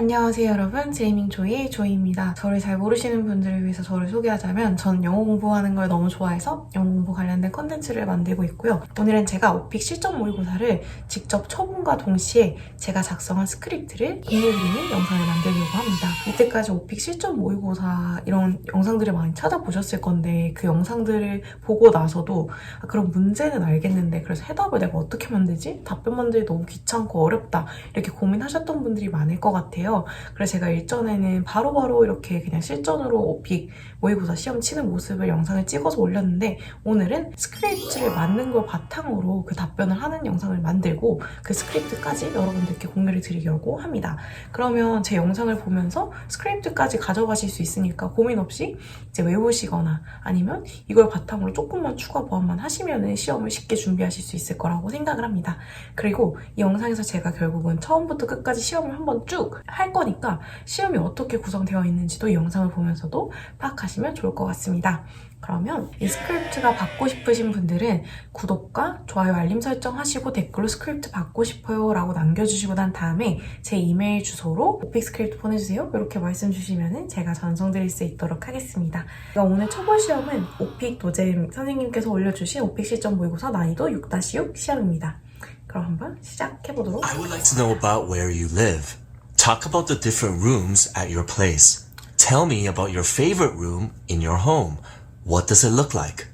안녕하세요 여러분, 제이밍조이의 조이입니다. 저를 잘 모르시는 분들을 위해서 저를 소개하자면 전 영어 공부하는 걸 너무 좋아해서 영어 공부 관련된 컨텐츠를 만들고 있고요. 오늘은 제가 오픽 실전 모의고사를 직접 쳐본과 동시에 제가 작성한 스크립트를 공유드리는 영상을 만들려고 합니다. 이때까지 오픽 실전 모의고사 이런 영상들을 많이 찾아보셨을 건데 그 영상들을 보고 나서도 그럼 문제는 알겠는데 그래서 해답을 내가 어떻게 만들지? 답변 만들기 너무 귀찮고 어렵다 이렇게 고민하셨던 분들이 많을 것 같아요. 그래서 제가 일전에는 바로바로 이렇게 그냥 실전으로 오픽 모의고사 시험 치는 모습을 영상을 찍어서 올렸는데 오늘은 스크립트를 만든 걸 바탕으로 그 답변을 하는 영상을 만들고 그 스크립트까지 여러분들께 공유를 드리려고 합니다. 그러면 제 영상을 보면서 스크립트까지 가져가실 수 있으니까 고민 없이 이제 외우시거나 아니면 이걸 바탕으로 조금만 추가 보완만 하시면 시험을 쉽게 준비하실 수 있을 거라고 생각을 합니다. 그리고 이 영상에서 제가 결국은 처음부터 끝까지 시험을 한번 쭉 할 거니까 시험이 어떻게 구성되어 있는지도 이 영상을 보면서도 파악하시면 좋을 것 같습니다. 그러면 이 스크립트가 받고 싶으신 분들은 구독과 좋아요 알림 설정 하시고 댓글로 스크립트 받고 싶어요 라고 남겨주시고 난 다음에 제 이메일 주소로 오픽 스크립트 보내주세요 이렇게 말씀 주시면 제가 전송드릴 수 있도록 하겠습니다. 오늘 쳐볼 시험은 오픽 노잼 선생님께서 올려주신 오픽 실전 모의고사 난이도 6-6 시험입니다. 그럼 한번 시작해보도록 I would like to know about where you live. Talk about the different rooms at your place. Tell me about your favorite room in your home. What does it look like?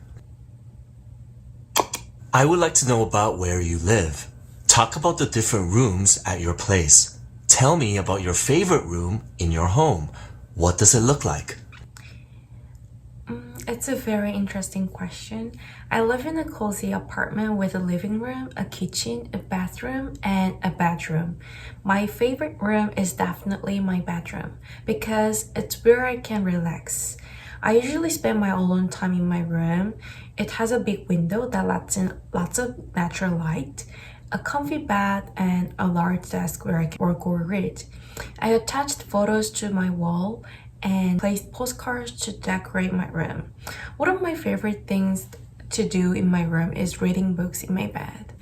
I would like to know about where you live. Talk about the different rooms at your place. Tell me about your favorite room in your home. What does it look like? It's a very interesting question. I live in a cozy apartment with a living room, a kitchen, a bathroom, and a bedroom. My favorite room is definitely my bedroom because it's where I can relax. I usually spend my alone time in my room. It has a big window that lets in lots of natural light, a comfy bed, and a large desk where I can work or read. I attached photos to my wall and placed postcards to decorate my room. One of my favorite things to do in my room is reading books in my bed.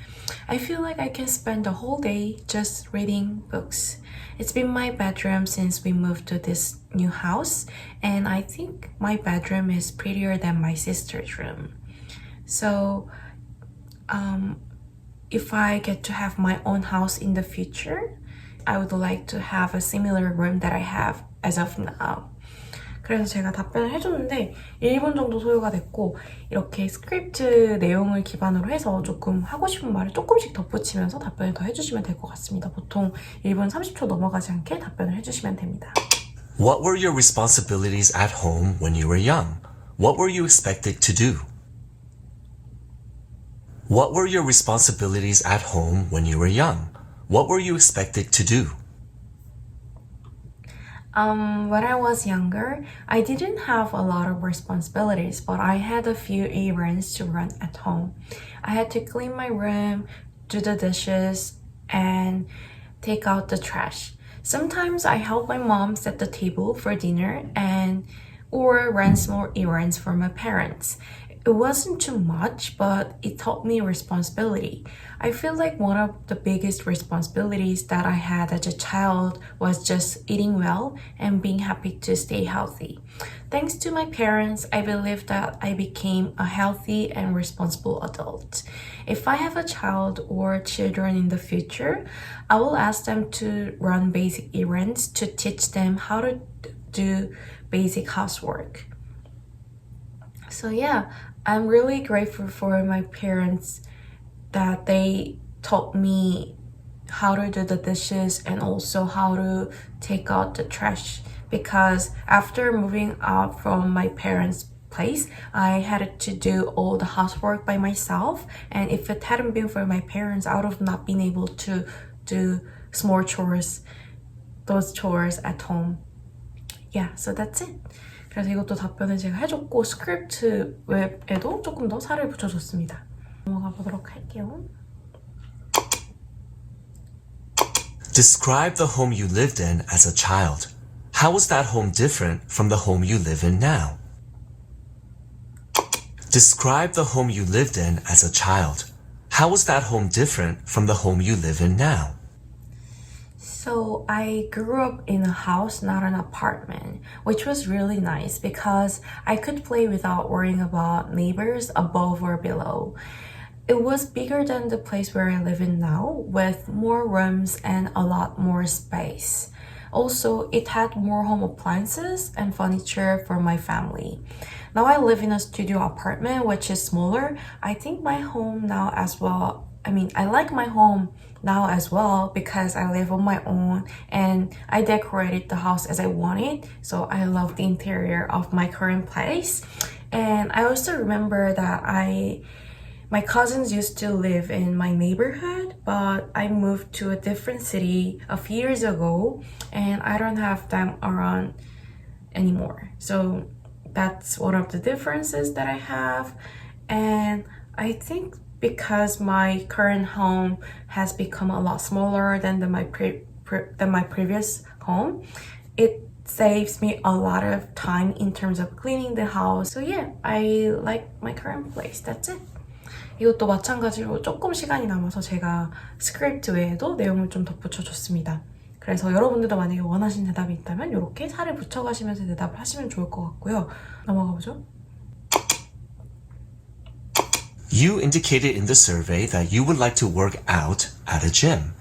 I feel like I can spend the whole day just reading books. It's been my bedroom since we moved to this new house, and I think my bedroom is prettier than my sister's room. So, if I get to have my own house in the future, I would like to have a similar room that I have as of now. 그래서 제가 답변을 해줬는데 1분 정도 소요가 됐고 이렇게 스크립트 내용을 기반으로 해서 조금 하고 싶은 말을 조금씩 덧붙이면서 답변을 더 해주시면 될 것 같습니다. 보통 1분 30초 넘어가지 않게 답변을 해주시면 됩니다. What were your responsibilities at home when you were young? What were you expected to do? What were your responsibilities at home when you were young? What were you expected to do? When I was younger, I didn't have a lot of responsibilities, but I had a few errands to run at home. I had to clean my room, do the dishes, and take out the trash. Sometimes I helped my mom set the table for dinner or ran small errands for my parents. It wasn't too much, but it taught me responsibility. I feel like one of the biggest responsibilities that I had as a child was just eating well and being happy to stay healthy. Thanks to my parents, I believe that I became a healthy and responsible adult. If I have a child or children in the future, I will ask them to run basic errands to teach them how to do basic housework. So yeah, I'm really grateful for my parents that they taught me how to do the dishes and also how to take out the trash because after moving out from my parents' place, I had to do all the housework by myself, and if it hadn't been for my parents, I would have not been able to do small chores, those chores at home. Yeah, so that's it. 그래서 이것도 답변을 제가 해줬고 스크립트 웹에도 조금 더 살을 붙여줬습니다. 넘어가 보도록 할게요. Describe the home you lived in as a child. How was that home different from the home you live in now? Describe the home you lived in as a child. How was that home different from the home you live in now? So I grew up in a house, not an apartment, which was really nice because I could play without worrying about neighbors above or below. It was bigger than the place where I live in now, with more rooms and a lot more space. Also, it had more home appliances and furniture for my family. Now I live in a studio apartment, which is smaller. I think my home now as well. I like my home now as well because I live on my own and I decorated the house as I wanted. So I love the interior of my current place. And I also remember that my cousins used to live in my neighborhood, but I moved to a different city a few years ago and I don't have them around anymore. So that's one of the differences that I have. And I think because my current home has become a lot smaller than my previous home, it saves me a lot of time in terms of cleaning the house. So yeah, I like my current place. That's it. 이것도 마찬가지로 조금 시간이 남아서 제가 스크립트 외에도 내용을 좀 덧붙여줬습니다. 그래서 여러분들도 만약에 원하신 대답이 있다면 이렇게 살을 붙여가시면서 대답을 하시면 좋을 것 같고요. 넘어가 보죠. You indicated in the survey that you would like to work out at a gym.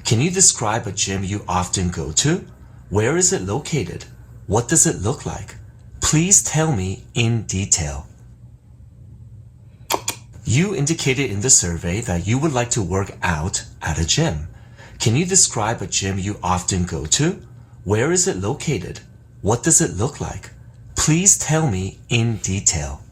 Can you describe a gym you often go to? Where is it located? What does it look like? Please tell me in detail. You indicated in the survey that you would like to work out at a gym. Can you describe a gym you often go to? Where is it located? What does it look like? Please tell me in detail.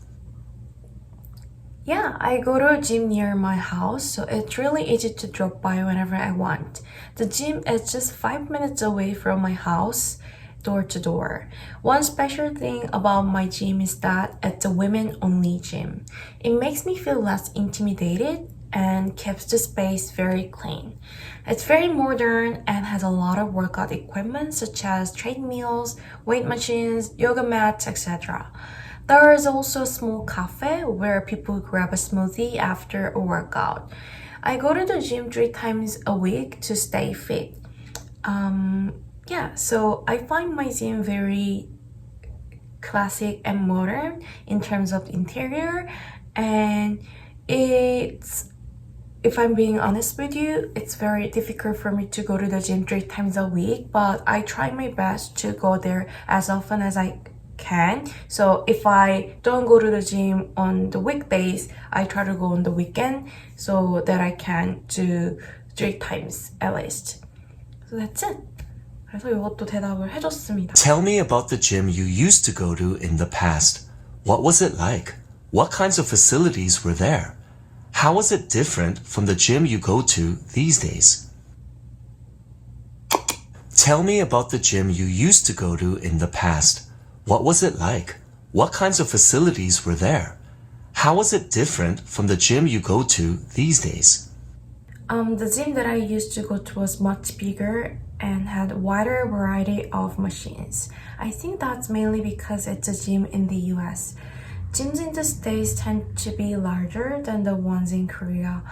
Yeah, I go to a gym near my house, so it's really easy to drop by whenever I want. The gym is just 5 minutes away from my house, door to door. One special thing about my gym is that it's a women-only gym. It makes me feel less intimidated and keeps the space very clean. It's very modern and has a lot of workout equipment such as treadmills, weight machines, yoga mats, etc. There is also a small cafe where people grab a smoothie after a workout. I go to the gym 3 times a week to stay fit. So I find my gym very classic and modern in terms of interior, and if I'm being honest with you, it's very difficult for me to go to the gym 3 times a week, but I try my best to go there as often as I can. So if I don't go to the gym on the weekdays, I try to go on the weekend so that I can do 3 times at least. So that's it. 그래서 이것도 대답을 해줬습니다. Tell me about the gym you used to go to in the past. What was it like? What kinds of facilities were there? How was it different from the gym you go to these days? Tell me about the gym you used to go to in the past. What was it like? What kinds of facilities were there? How was it different from the gym you go to these days? The gym that I used to go to was much bigger and had a wider variety of machines. I think that's mainly because it's a gym in the US. Gyms in the States tend to be larger than the ones in Korea.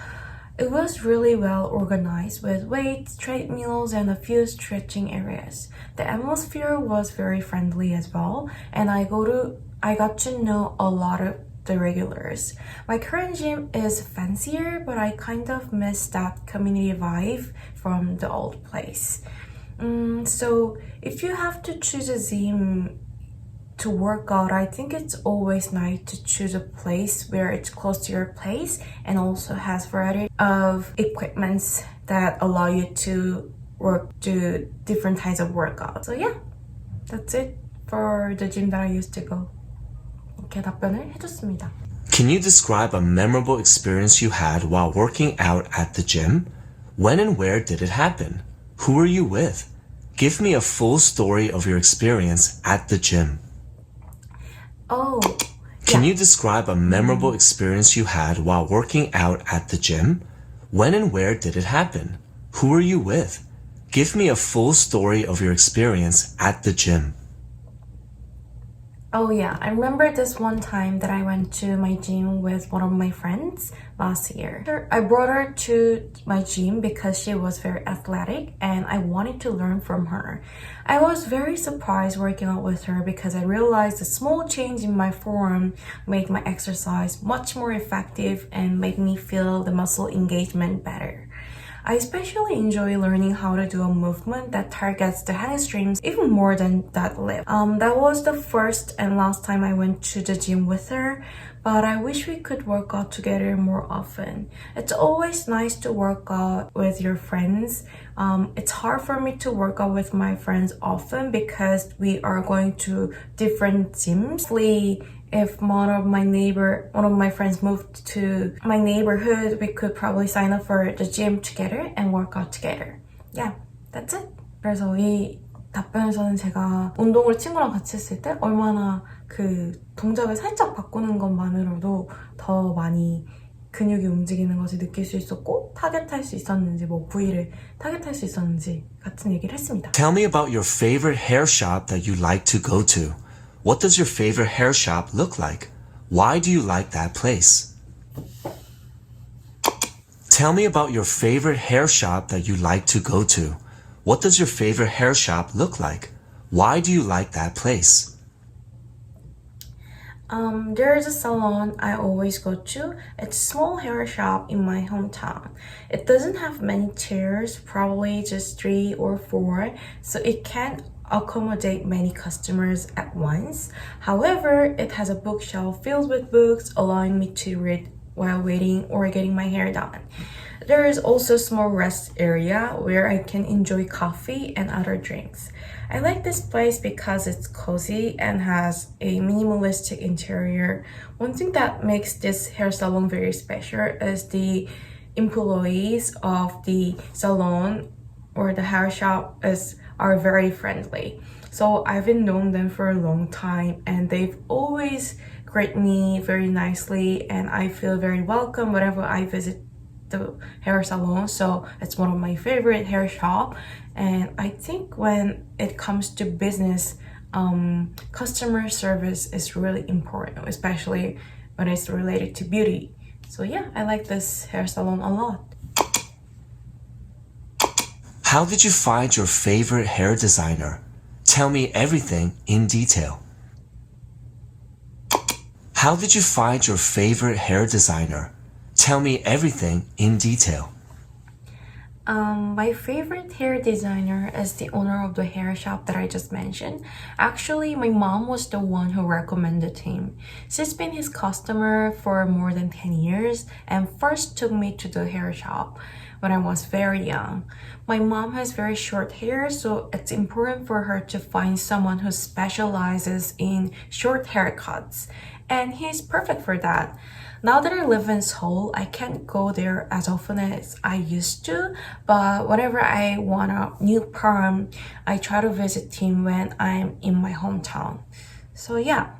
It was really well organized with weights, treadmills, and a few stretching areas. The atmosphere was very friendly as well, and I got to know a lot of the regulars. My current gym is fancier, but I kind of miss that community vibe from the old place. So if you have to choose a gym to work out, I think it's always nice to choose a place where it's close to your place and also has variety of equipments that allow you to do different types of workouts. So yeah, that's it for the gym that I used to go. 이렇게 답변을 해줬습니다. Can you describe a memorable experience you had while working out at the gym? When and where did it happen? Who were you with? Give me a full story of your experience at the gym. Can you describe a memorable experience you had while working out at the gym? When and where did it happen? Who were you with? Give me a full story of your experience at the gym. Oh yeah, I remember this one time that I went to my gym with one of my friends last year. I brought her to my gym because she was very athletic and I wanted to learn from her. I was very surprised working out with her because I realized a small change in my form made my exercise much more effective and made me feel the muscle engagement better. I especially enjoy learning how to do a movement that targets the hamstrings even more than deadlift. That was the first and last time I went to the gym with her, but I wish we could work out together more often. It's always nice to work out with your friends. It's hard for me to work out with my friends often because we are going to different gyms. If one of my friends moved to my neighborhood, we could probably sign up for the gym together and work out together. Yeah, that's it. 그래서 이 답변에서는 제가 운동을 친구랑 같이 했을 때 얼마나 그 동작을 살짝 바꾸는 것만으로도 더 많이 근육이 움직이는 것을 느낄 수 있었고 타겟할 수 있었는지 뭐 부위를 타겟할 수 있었는지 같은 얘기를 했습니다. Tell me about your favorite hair shop that you like to go to. What does your favorite hair shop look like? Why do you like that place? Tell me about your favorite hair shop that you like to go to. What does your favorite hair shop look like? Why do you like that place? There is a salon I always go to. It's a small hair shop in my hometown. It doesn't have many chairs, probably just 3 or 4, so it can't accommodate many customers at once. However, it has a bookshelf filled with books, allowing me to read while waiting or getting my hair done. There is also a small rest area where I can enjoy coffee and other drinks. I like this place because it's cozy and has a minimalistic interior. One thing that makes this hair salon very special is the employees of the salon or the hair shop are very friendly. So I've been known them for a long time and they've always greet me very nicely and I feel very welcome whenever I visit the hair salon. So it's one of my favorite hair shop. And I think when it comes to business, customer service is really important, especially when it's related to beauty. So yeah, I like this hair salon a lot. How did you find your favorite hair designer? Tell me everything in detail. How did you find your favorite hair designer? Tell me everything in detail. My favorite hair designer is the owner of the hair shop that I just mentioned. Actually, my mom was the one who recommended him. She's been his customer for more than 10 years and first took me to the hair shop when I was very young. My mom has very short hair, so it's important for her to find someone who specializes in short haircuts, and he's perfect for that. Now that I live in Seoul, I can't go there as often as I used to, but whenever I want a new perm, I try to visit him when I'm in my hometown. So yeah,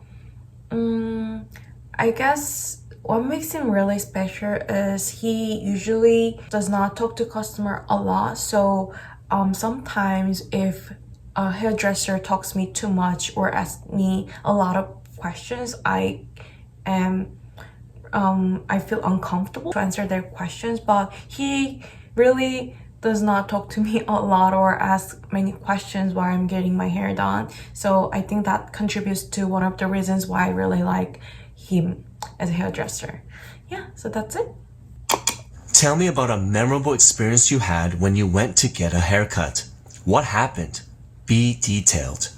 I guess what makes him really special is he usually does not talk to customer a lot. So sometimes if a hairdresser talks me too much or asks me a lot of questions, I feel uncomfortable to answer their questions, but he really does not talk to me a lot or ask many questions while I'm getting my hair done. So I think that contributes to one of the reasons why I really like him as a hairdresser. Yeah, so that's it. Tell me about a memorable experience you had when you went to get a haircut. What happened? Be detailed.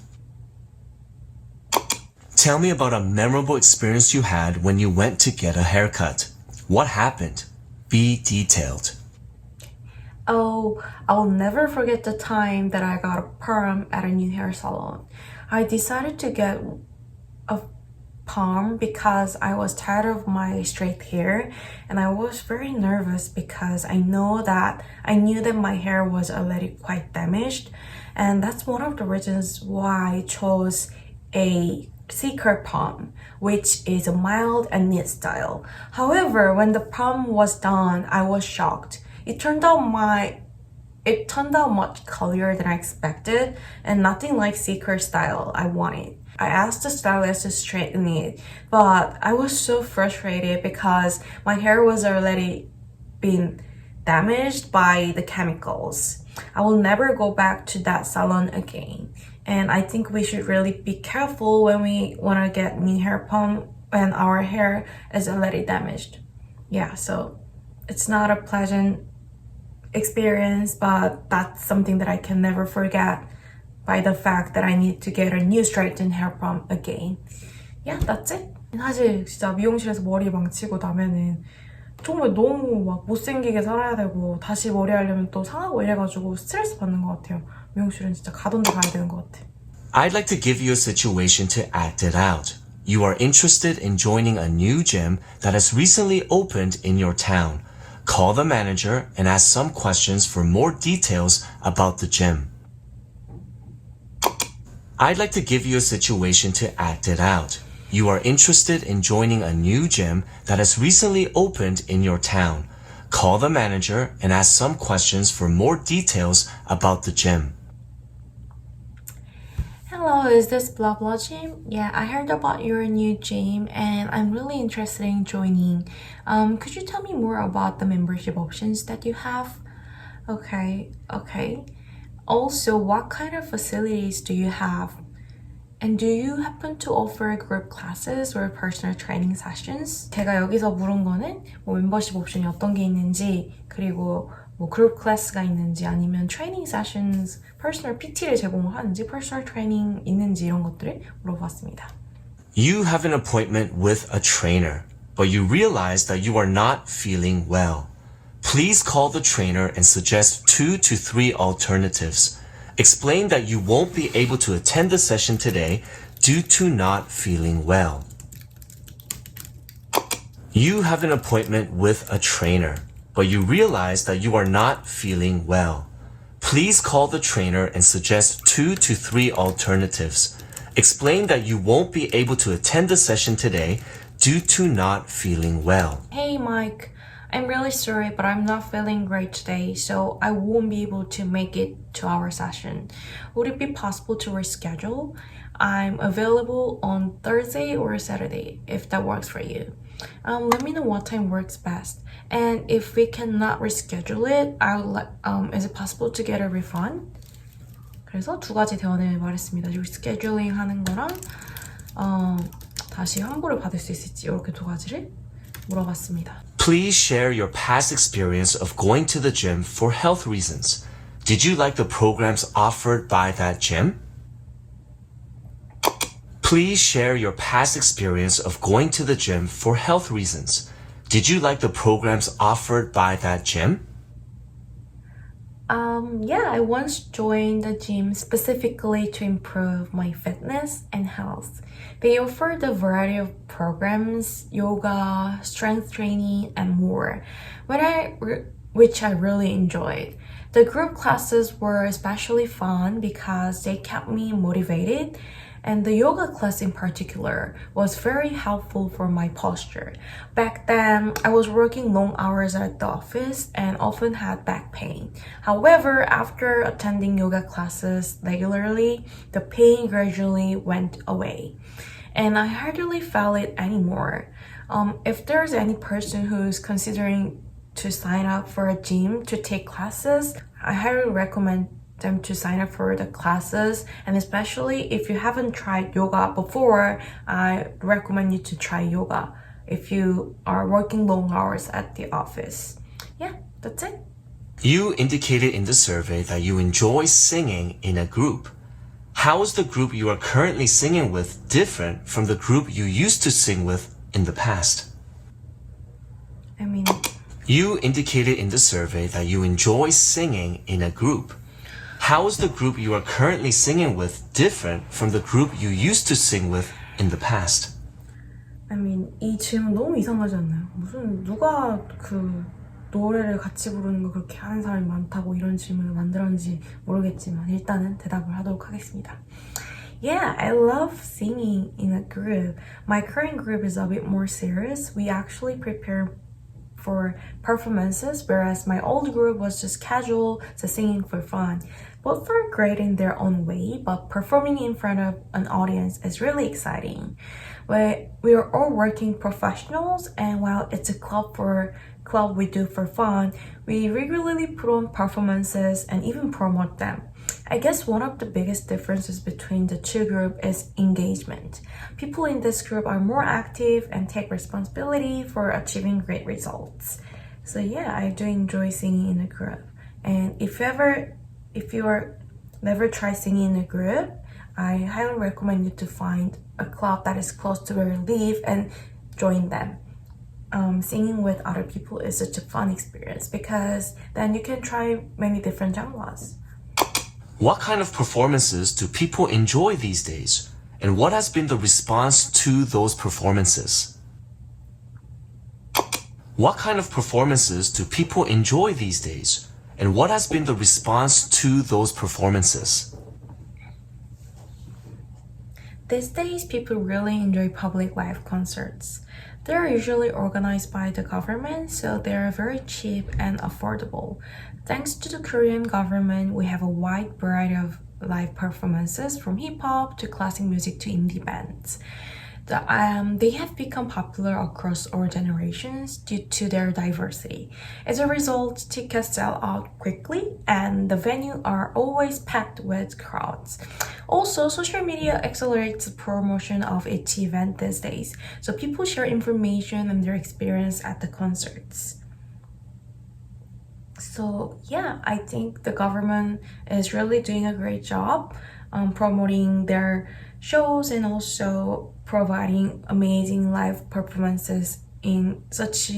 Tell me about a memorable experience you had when you went to get a haircut. What happened? Be detailed. Oh, I'll never forget the time that I got a perm at a new hair salon. I decided to get a perm because I was tired of my straight hair and I was very nervous because I knew that my hair was already quite damaged, and that's one of the reasons why I chose a C-curl perm, which is a mild and neat style. However, when the perm was done, I was shocked. It turned out much curlier than I expected and nothing like C-curl style I wanted. I asked the stylist to straighten it, but I was so frustrated because my hair was already been damaged by the chemicals. I will never go back to that salon again. And I think we should really be careful when we want to get new hair pump when our hair is already damaged. Yeah, so it's not a pleasant experience, but that's something that I can never forget by the fact that I need to get a new straightened hair pump again. Yeah, that's it. 사실 진짜 미용실에서 머리 망치고 나면은 정말 너무 막 못생기게 살아야 되고 다시 머리 하려면 또 상하고 이래가지고 스트레스 받는 것 같아요. 미용실은 진짜 가던 데 가야 되는 것 같아. I'd like to give you a situation to act it out. You are interested in joining a new gym that has recently opened in your town. Call the manager and ask some questions for more details about the gym. I'd like to give you a situation to act it out. You are interested in joining a new gym that has recently opened in your town. Call the manager and ask some questions for more details about the gym. Hello, is this blah blah gym? Yeah, I heard about your new gym and I'm really interested in joining. Could you tell me more about the membership options that you have? Okay. Also, what kind of facilities do you have? And do you happen to offer group classes or personal training sessions? 제가 여기서 물은 거는 뭐 멤버십 옵션이 어떤 게 있는지, 그리고 뭐 그룹 클래스가 있는지, 아니면 트레이닝 세션스, 퍼스널 PT를 제공을 하는지, 퍼스널 트레이닝 있는지 이런 것들을 물어봤습니다. You have an appointment with a trainer, but you realize that you are not feeling well. Please call the trainer and suggest 2 to 3 alternatives. Explain that you won't be able to attend the session today due to not feeling well. You have an appointment with a trainer, but you realize that you are not feeling well. Please call the trainer and suggest 2 to 3 alternatives. Explain that you won't be able to attend the session today due to not feeling well. Hey Mike, I'm really sorry, but I'm not feeling great today, so I won't be able to make it to our session. Would it be possible to reschedule? I'm available on Thursday or Saturday, if that works for you. Let me know what time works best. And if we cannot reschedule it, is it possible to get a refund? 그래서 두 가지 대안을 말했습니다. 리스케줄링 하는 거랑 다시 환불을 받을 수 있을지 이렇게 두 가지를 물어봤습니다. Please share your past experience of going to the gym for health reasons. Did you like the programs offered by that gym? Please share your past experience of going to the gym for health reasons. Did you like the programs offered by that gym? Yeah, I once joined the gym specifically to improve my fitness and health. They offered a variety of programs, yoga, strength training, and more, which I really enjoyed. The group classes were especially fun because they kept me motivated, and the yoga class in particular was very helpful for my posture. Back then, I was working long hours at the office and often had back pain. However, after attending yoga classes regularly, the pain gradually went away, and I hardly felt it anymore. If there's any person who's considering to sign up for a gym to take classes, I highly recommend them to sign up for the classes, and especially if you haven't tried yoga before, I recommend you to try yoga if you are working long hours at the office. Yeah, that's it. You indicated in the survey that you enjoy singing in a group. How is the group you are currently singing with different from the group you used to sing with in the past? You indicated in the survey that you enjoy singing in a group. How is the group you are currently singing with different from the group you used to sing with in the past? 이 질문 너무 이상하지 않나요? 무슨 누가 그 노래를 같이 부르는 거 그렇게 하는 사람이 많다고 이런 질문을 만들었는지 모르겠지만 일단은 대답을 하도록 하겠습니다. Yeah, I love singing in a group. My current group is a bit more serious. We actually prepare for performances, whereas my old group was just casual, so singing for fun. Both are great in their own way, but performing in front of an audience is really exciting. We are all working professionals, and while it's a club we do for fun, we regularly put on performances and even promote them. I guess one of the biggest differences between the two groups is engagement. People in this group are more active and take responsibility for achieving great results. So yeah, I do enjoy singing in a group. And if you are never try singing in a group, I highly recommend you to find a club that is close to where you live and join them. Singing with other people is such a fun experience because then you can try many different genres. What kind of performances do people enjoy these days? And what has been the response to those performances? What kind of performances do people enjoy these days? And what has been the response to those performances? These days, people really enjoy public live concerts. They're usually organized by the government, so they're very cheap and affordable. Thanks to the Korean government, we have a wide variety of live performances from hip-hop to classic music to indie bands. They have become popular across all generations due to their diversity. As a result, tickets sell out quickly and the venues are always packed with crowds. Also, social media accelerates the promotion of each event these days, so people share information and their experience at the concerts. So yeah, I think the government is really doing a great job promoting their shows and also providing amazing live performances in such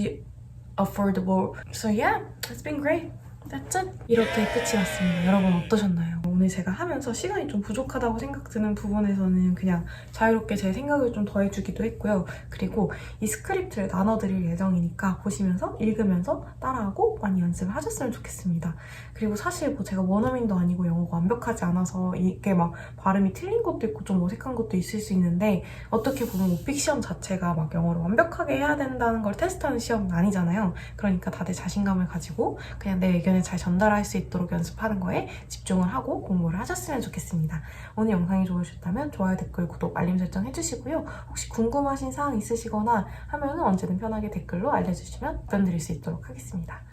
affordable. So yeah, it's been great. That's it. 이렇게 끝이 났습니다. 여러분 어떠셨나요? 오늘 제가 하면서 시간이 좀 부족하다고 생각드는 부분에서는 그냥 자유롭게 제 생각을 좀 더해주기도 했고요. 그리고 이 스크립트를 나눠드릴 예정이니까 보시면서 읽으면서 따라하고 많이 연습을 하셨으면 좋겠습니다. 그리고 사실 뭐 제가 원어민도 아니고 영어가 완벽하지 않아서 이게 막 발음이 틀린 것도 있고 좀 어색한 것도 있을 수 있는데 어떻게 보면 오픽 시험 자체가 막 영어를 완벽하게 해야 된다는 걸 테스트하는 시험은 아니잖아요. 그러니까 다들 자신감을 가지고 그냥 내 의견을 잘 전달할 수 있도록 연습하는 거에 집중을 하고 공부를 하셨으면 좋겠습니다. 오늘 영상이 좋으셨다면 좋아요, 댓글, 구독, 알림 설정 해주시고요. 혹시 궁금하신 사항 있으시거나 하면 언제든 편하게 댓글로 알려주시면 답변 드릴 수 있도록 하겠습니다.